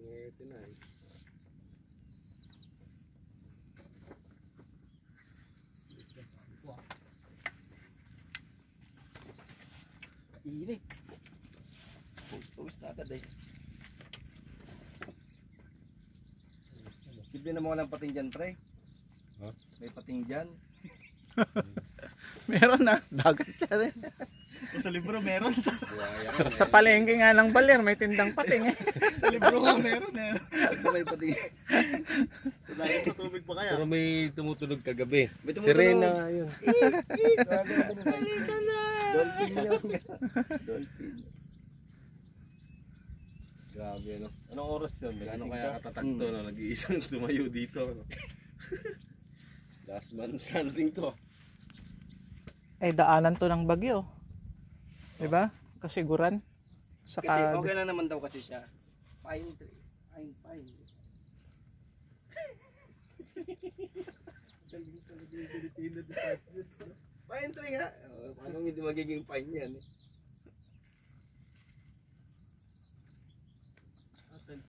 Ito na eh. Ini. Pus na agad eh. Simple na mo ng pating dyan, pre. Huh? May pating dyan. Meron na, dagat siya rin. Sa libro meron. Sa palengke nga ng baler, may tindang pating eh. Sa libro nga meron eh. May pating. Sa tubig pa kaya? Pero may tumutunog kagabi. May tumutunog. Sirena yun. Halika na. Dolphin yun. Dolphin. Grabe ano. Anong oras yun? Ano kaya katatagto na nag-iisang tumayo dito. No? Last man standing to. Eh, daanan to ng bagyo. Diba? Kasiguran. Kasi okay lang naman daw kasi siya. Pine tree. Pine. Pine tree nga. Paano hindi magiging pine yan eh?